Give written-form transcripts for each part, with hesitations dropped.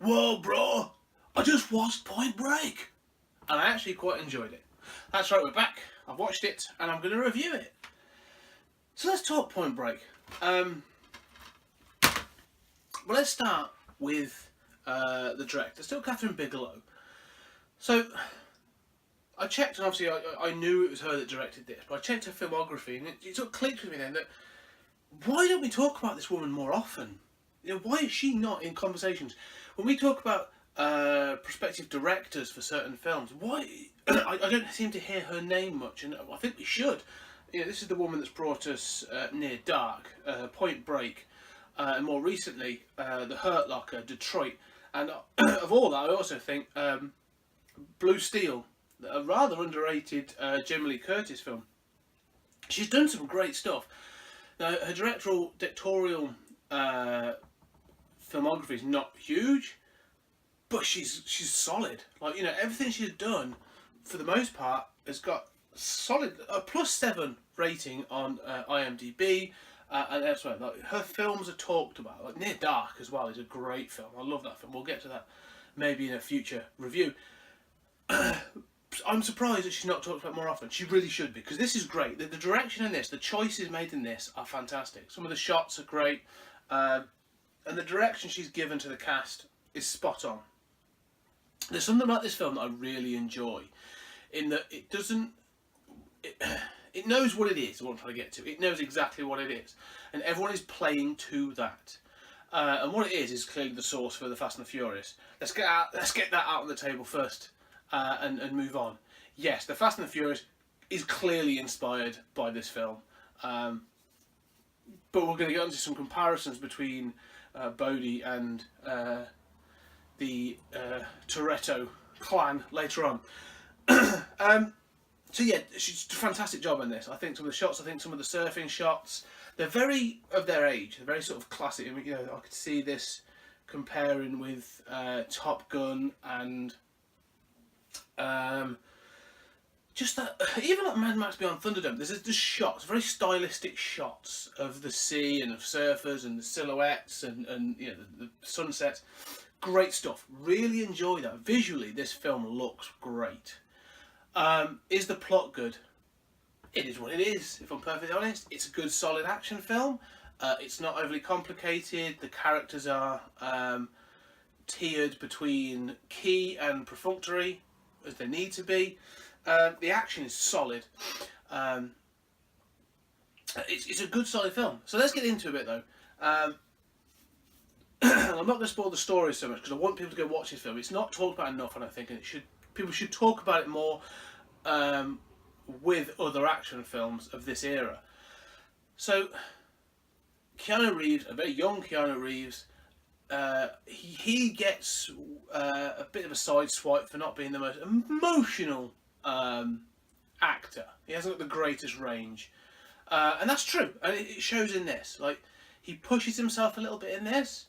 whoa, bro, I just watched Point Break. And I actually quite enjoyed it. That's right, we're back. I've watched it, and I'm going to review it. So let's talk Point Break. Well, let's start with the director, still Catherine Bigelow. So, I checked, and obviously I knew it was her that directed this, but I checked her filmography, and it sort of clicked with me then that why don't we talk about this woman more often? You know, why is she not in conversations? When we talk about prospective directors for certain films, why I don't seem to hear her name much, and I think we should. You know, this is the woman that's brought us Near Dark, Point Break, and more recently The Hurt Locker, Detroit, and of all that, I also think Blue Steel, a rather underrated Jamie Lee Curtis film. She's done some great stuff. Now, her directorial filmography is not huge, but she's solid. Like, you know, everything she's done, for the most part, has got solid a +7 rating on IMDb and elsewhere. Like, her films are talked about. Like Near Dark as well is a great film. I love that film. We'll get to that maybe in a future review. I'm surprised that she's not talked about more often. She really should be, because this is great. The direction in this, the choices made in this are fantastic. Some of the shots are great, and the direction she's given to the cast is spot on. There's something about this film that I really enjoy, in that it doesn't... It knows what it is, what I'm trying to get to. It knows exactly what it is, and everyone is playing to that. And what it is clearly the source for the Fast and the Furious. Let's get that out on the table first. And move on. Yes, The Fast and the Furious is clearly inspired by this film, but we're going to get into some comparisons between Bodhi and the Toretto clan later on. So yeah, she's done a fantastic job in this. I think some of the shots, some of the surfing shots, they're very of their age. They're very sort of classic. I mean, you know, I could see this comparing with Top Gun and just that, even like Mad Max Beyond Thunderdome, there's just shots, very stylistic shots of the sea and of surfers and the silhouettes and you know, the sunsets. Great stuff. Really enjoy that. Visually, this film looks great. Is the plot good? It is what it is, if I'm perfectly honest. It's a good, solid action film. It's not overly complicated. The characters are tiered between key and perfunctory, as they need to be. The action is solid. It's a good, solid film. So let's get into it, though. I'm not going to spoil the story so much, because I want people to go watch this film. It's not talked about enough, I don't think, and people should talk about it more with other action films of this era. So, Keanu Reeves, a very young Keanu Reeves, he gets a bit of a side swipe for not being the most emotional actor. He hasn't got the greatest range, and that's true, and it shows in this. Like, he pushes himself a little bit in this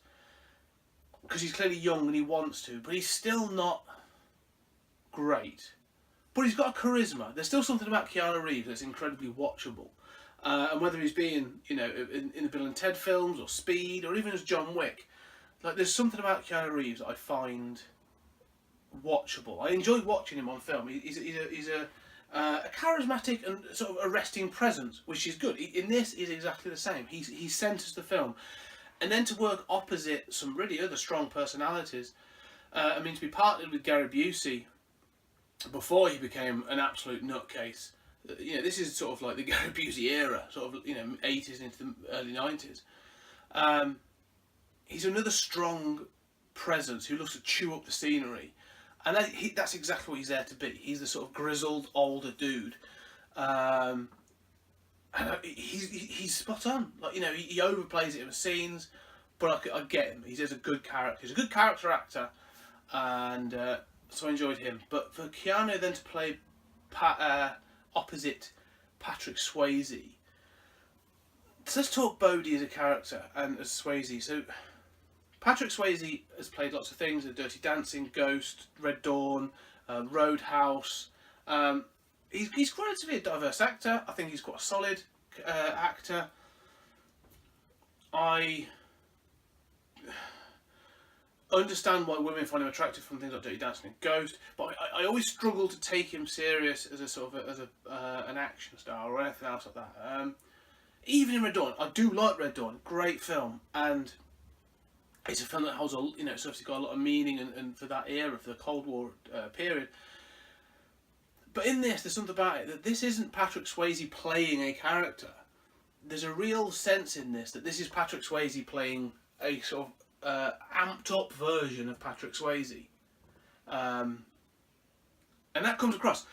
because he's clearly young and he wants to, but he's still not great. But he's got a charisma. There's still something about Keanu Reeves that's incredibly watchable, and whether he's being, you know, in the Bill and Ted films or Speed or even as John Wick. Like, there's something about Keanu Reeves I find watchable. I enjoy watching him on film. He's a charismatic and sort of arresting presence, which is good. In this, he's exactly the same. He centres the film, and then to work opposite some really other strong personalities. I mean, to be partnered with Gary Busey before he became an absolute nutcase. You know, this is sort of like the Gary Busey era, sort of, you know, 80s into the early 90s. He's another strong presence who loves to chew up the scenery, and that's exactly what he's there to be. He's the sort of grizzled older dude, and he's spot on. Like, you know, he overplays it in the scenes, but I get him. He's a good character. He's a good character actor, and so I enjoyed him. But for Keanu then to play opposite Patrick Swayze. So let's talk Bodhi as a character and as Swayze. So Patrick Swayze has played lots of things: Dirty Dancing, Ghost, Red Dawn, Roadhouse. He's relatively a diverse actor. I think he's quite a solid actor. understand why women find him attractive from things like Dirty Dancing and Ghost, but I always struggle to take him serious as a sort of an action star or anything else like that. Even in Red Dawn, I do like Red Dawn, great film, and it's a film that holds it's obviously got a lot of meaning and for that era, for the Cold War period. But in this, there's something about it that this isn't Patrick Swayze playing a character. There's a real sense in this that this is Patrick Swayze playing a sort of amped up version of Patrick Swayze. And that comes across.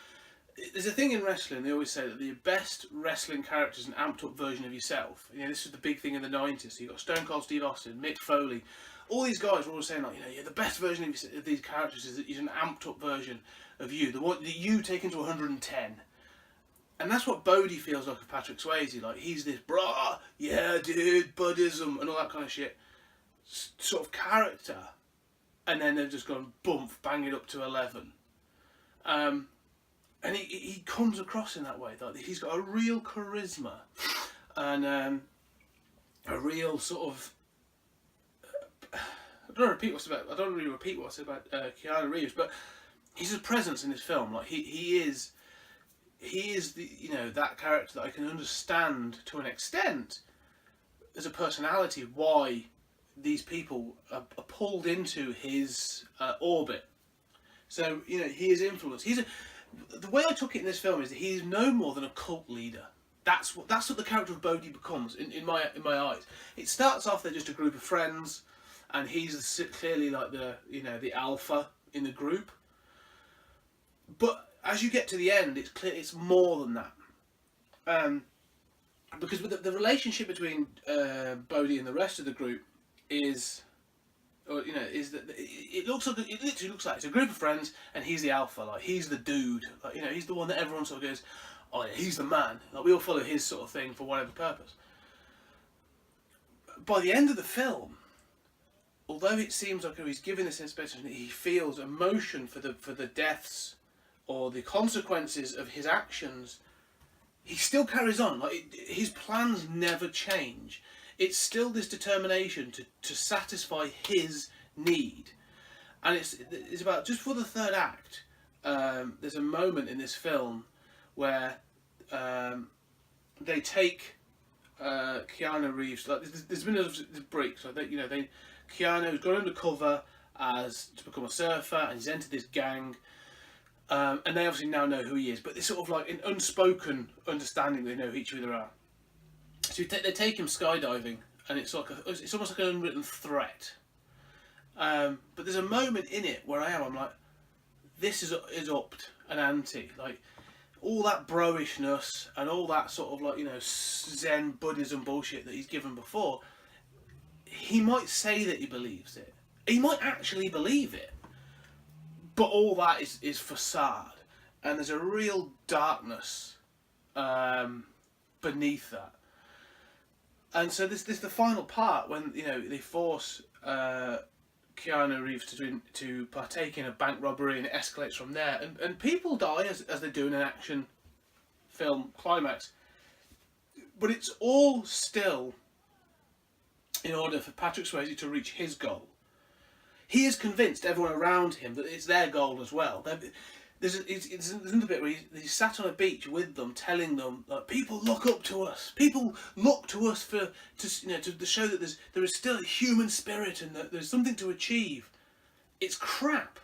There's a thing in wrestling, they always say that the best wrestling character is an amped up version of yourself. This was the big thing in the 90s. So you've got Stone Cold Steve Austin, Mick Foley. All these guys were always saying, like, the best version of these characters is an amped up version of you. The one that you take into 110. And that's what Bodhi feels like of Patrick Swayze. Like, he's this, brah, yeah, dude, Buddhism, and all that kind of shit. Sort of character. And then they've just gone, bump, bang it up to 11. And he comes across in that way. Like, he's got a real charisma. And a real sort of... I don't really repeat what I said about Keanu Reeves, but he's a presence in this film. Like, he is the that character that I can understand to an extent as a personality why these people are pulled into his orbit. So he is influenced. The way I took it in this film is that he's no more than a cult leader. That's what the character of Bodhi becomes in my eyes. It starts off they're just a group of friends, and he's clearly like the alpha in the group. But as you get to the end, it's clear it's more than that. Because with the relationship between Bodhi and the rest of the group is that it literally looks like it's a group of friends, and he's the alpha, like he's the dude, like he's the one that everyone sort of goes, oh yeah, he's the man. Like we all follow his sort of thing for whatever purpose. By the end of the film, although it seems like he's given this inspiration, he feels emotion for the deaths or the consequences of his actions. He still carries on. Like his plans never change. It's still this determination to satisfy his need, and it's about just for the third act. There's a moment in this film where they take Keanu Reeves. Like there's been a break, so Keanu's gone undercover to become a surfer, and he's entered this gang. And they obviously now know who he is, but it's sort of like an unspoken understanding they know who each other are. So they take him skydiving, and it's almost like an unwritten threat. But there's a moment in it where I'm like, this is upped an ante. Like all that broishness and all that sort of like Zen Buddhism bullshit that he's given before. He might say that he believes it. He might actually believe it. But all that is facade, and there's a real darkness beneath that. And so this the final part when they force Keanu Reeves to partake in a bank robbery, and it escalates from there, and people die as they do in an action film climax. But it's all still in order for Patrick Swayze to reach his goal. He is convinced everyone around him that it's their goal as well. There's another bit where he sat on a beach with them, telling them that people look up to us. People look to us to show that there is still a human spirit and that there's something to achieve. It's crap.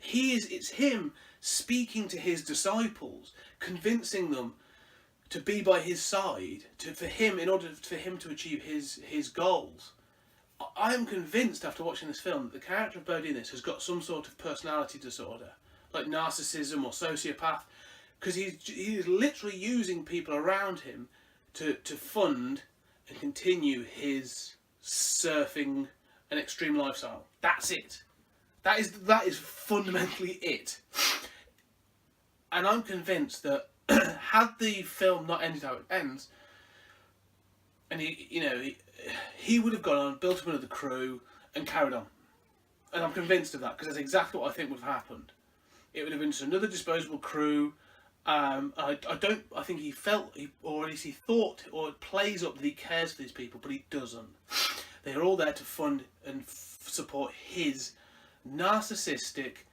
It's him speaking to his disciples, convincing them to be by his side, in order for him to achieve his goals. I am convinced after watching this film that the character of Bodhi in this has got some sort of personality disorder, like narcissism or sociopath, because he is literally using people around him to fund and continue his surfing and extreme lifestyle. That's it. That is fundamentally it. And I'm convinced that had the film not ended how it ends, and he would have gone on, built up another crew, and carried on. And I'm convinced of that, because that's exactly what I think would have happened. It would have been just another disposable crew. I think he felt, or at least he thought, or it plays up that he cares for these people, but he doesn't. They are all there to fund and support his narcissistic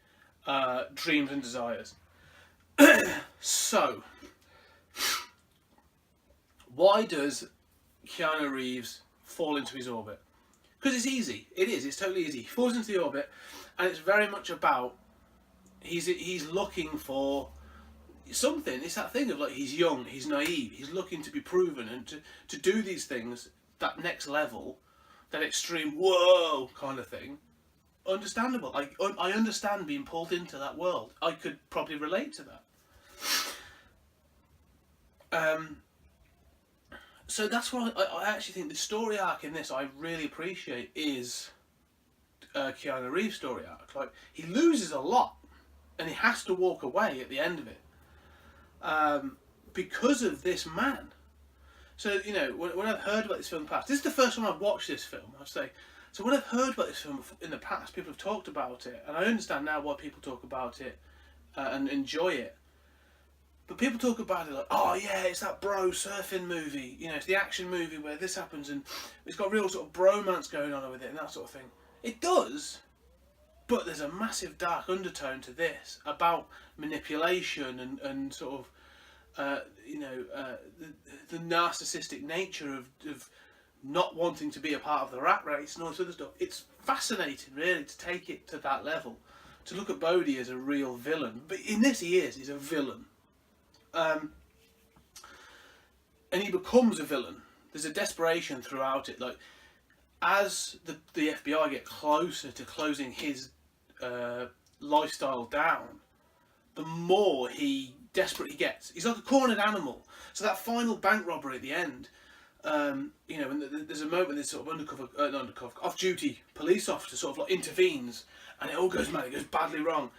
dreams and desires. So, why does Keanu Reeves fall into his orbit? Because it's easy. It is. It's totally easy. He falls into the orbit, and it's very much about he's looking for something. It's that thing of like he's young, he's naive, he's looking to be proven and to do these things, that next level, that extreme whoa kind of thing. Understandable. I understand being pulled into that world. I could probably relate to that. So that's why I actually think the story arc in this I really appreciate is Keanu Reeves' story arc. Like, he loses a lot, and he has to walk away at the end of it because of this man. So, you know, when I've heard about this film in the past, this is the first time I've watched this film, I'd say. So when I've heard about this film in the past, people have talked about it, and I understand now why people talk about it and enjoy it. But people talk about it like, oh yeah, it's that bro surfing movie, you know, it's the action movie where this happens and it's got real sort of bromance going on with it and that sort of thing. It does, but there's a massive dark undertone to this about manipulation and sort of, the narcissistic nature of not wanting to be a part of the rat race and all this other stuff. It's fascinating, really, to take it to that level, to look at Bodhi as a real villain. But in this, he's a villain. And he becomes a villain. There's a desperation throughout it. Like, as the FBI get closer to closing his lifestyle down, the more desperate he gets. He's like a cornered animal. So that final bank robbery at the end, you know, and there's a moment this sort of off-duty police officer sort of like intervenes, and it all goes mad. It goes badly wrong.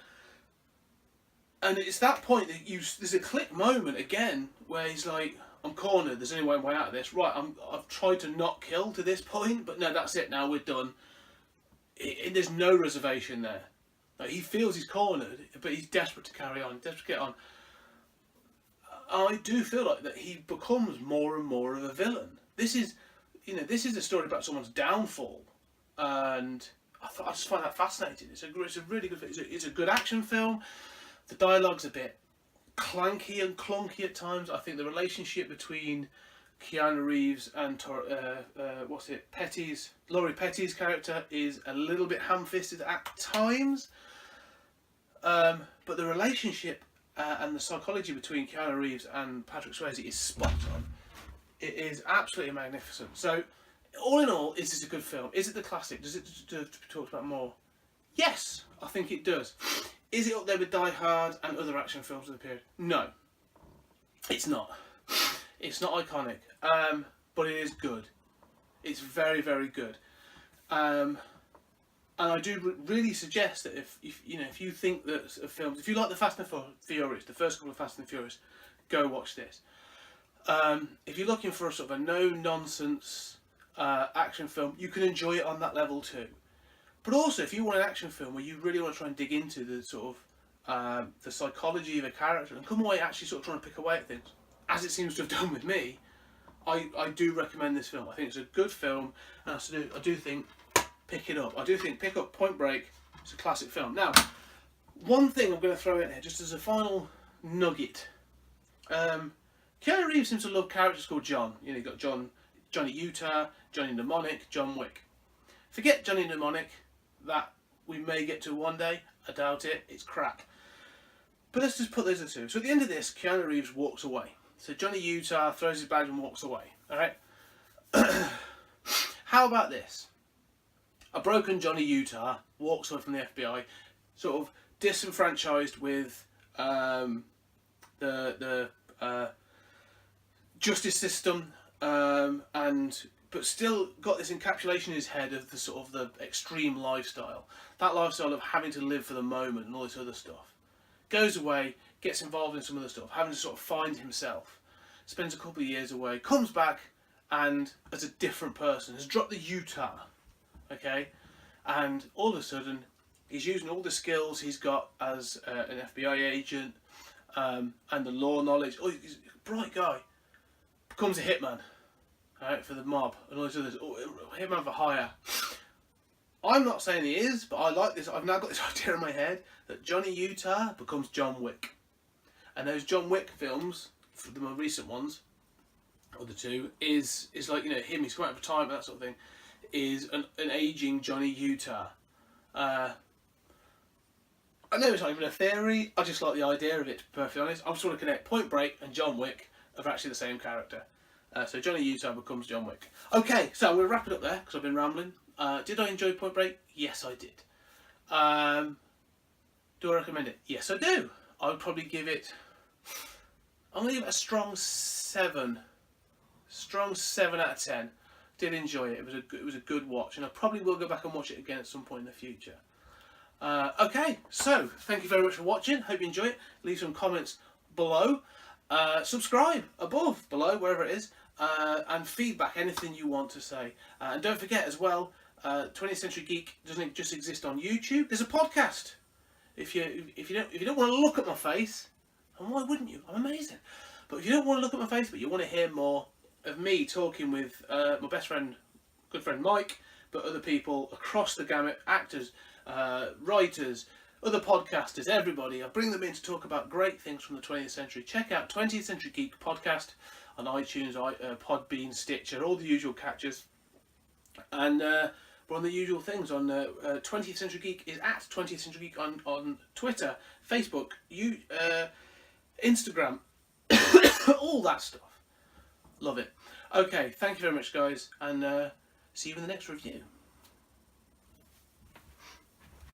And it's that point that there's a click moment again where he's like, I'm cornered, there's only one way out of this. Right, I've tried to not kill to this point, but no, that's it, now we're done. There's no reservation there. Like, he feels he's cornered, but he's desperate to carry on, desperate to get on. I do feel like that he becomes more and more of a villain. This is a story about someone's downfall, and I just find that fascinating. It's a really good. It's a good action film. The dialogue's a bit clanky and clunky at times. I think the relationship between Keanu Reeves and Laurie Petty's character is a little bit ham-fisted at times. But the relationship and the psychology between Keanu Reeves and Patrick Swayze is spot on. It is absolutely magnificent. So, all in all, is this a good film? Is it the classic? Does it deserve to be talked about more? Yes, I think it does. Is it up there with Die Hard and other action films of the period? No, it's not. It's not iconic, but it is good. It's very, very good. And I do really suggest that if you think that films, if you like the Fast and Furious, the first couple of Fast and Furious, go watch this. If you're looking for a sort of a no-nonsense action film, you can enjoy it on that level too. But also, if you want an action film where you really want to try and dig into the sort of the psychology of a character and come away actually sort of trying to pick away at things, as it seems to have done with me, I do recommend this film. I think it's a good film, and I do think pick it up. I do think pick up Point Break. It's a classic film. Now, one thing I'm going to throw in here, just as a final nugget. Keanu Reeves seems to love characters called John. You know, you've got Johnny Utah, Johnny Mnemonic, John Wick. Forget Johnny Mnemonic. That we may get to one day. I doubt it. It's crap. But let's just put those two. So at the end of this, Keanu Reeves walks away. So Johnny Utah throws his badge and walks away. Alright? How about this? A broken Johnny Utah walks away from the FBI, sort of disenfranchised with the justice system, but still got this encapsulation in his head of the sort of the extreme lifestyle. That lifestyle of having to live for the moment and all this other stuff. Goes away, gets involved in some other stuff, having to sort of find himself. Spends a couple of years away, comes back, and as a different person, has dropped the Utah. Okay? And all of a sudden, he's using all the skills he's got as an FBI agent and the law knowledge. Oh, he's a bright guy. Becomes a hitman. right, for the mob and all these others. Hitman for Hire. I'm not saying he is, but I like this. I've now got this idea in my head that Johnny Utah becomes John Wick. And those John Wick films, for the more recent ones, or the two, is like, you know, him, he's come out of retirement, that sort of thing, is an aging Johnny Utah. I know it's not even a theory, I just like the idea of it, to be perfectly honest. I just want to connect Point Break and John Wick are actually the same character. So Johnny Utah becomes John Wick. Okay, so we'll wrap it up there, because I've been rambling. Did I enjoy Point Break? Yes, I did. Do I recommend it? Yes, I do. I would probably give it... I'm going to give it a strong 7. Strong 7 out of 10. Did enjoy it. It was a good watch, and I probably will go back and watch it again at some point in the future. Okay, so thank you very much for watching. Hope you enjoy it. Leave some comments below. Subscribe above, below, wherever it is. And feedback, anything you want to say. And don't forget as well, 20th Century Geek doesn't just exist on YouTube. There's a podcast. If you don't want to look at my face, and why wouldn't you? I'm amazing. But if you don't want to look at my face, but you want to hear more of me talking with my best friend, good friend Mike, but other people across the gamut, actors, writers, other podcasters, everybody, I bring them in to talk about great things from the 20th century. Check out 20th Century Geek podcast on iTunes, Podbean, Stitcher, all the usual catchers. And we're on the usual things on 20th Century Geek is at 20th Century Geek on Twitter, Facebook, Instagram, all that stuff. Love it. Okay, thank you very much, guys, and see you in the next review.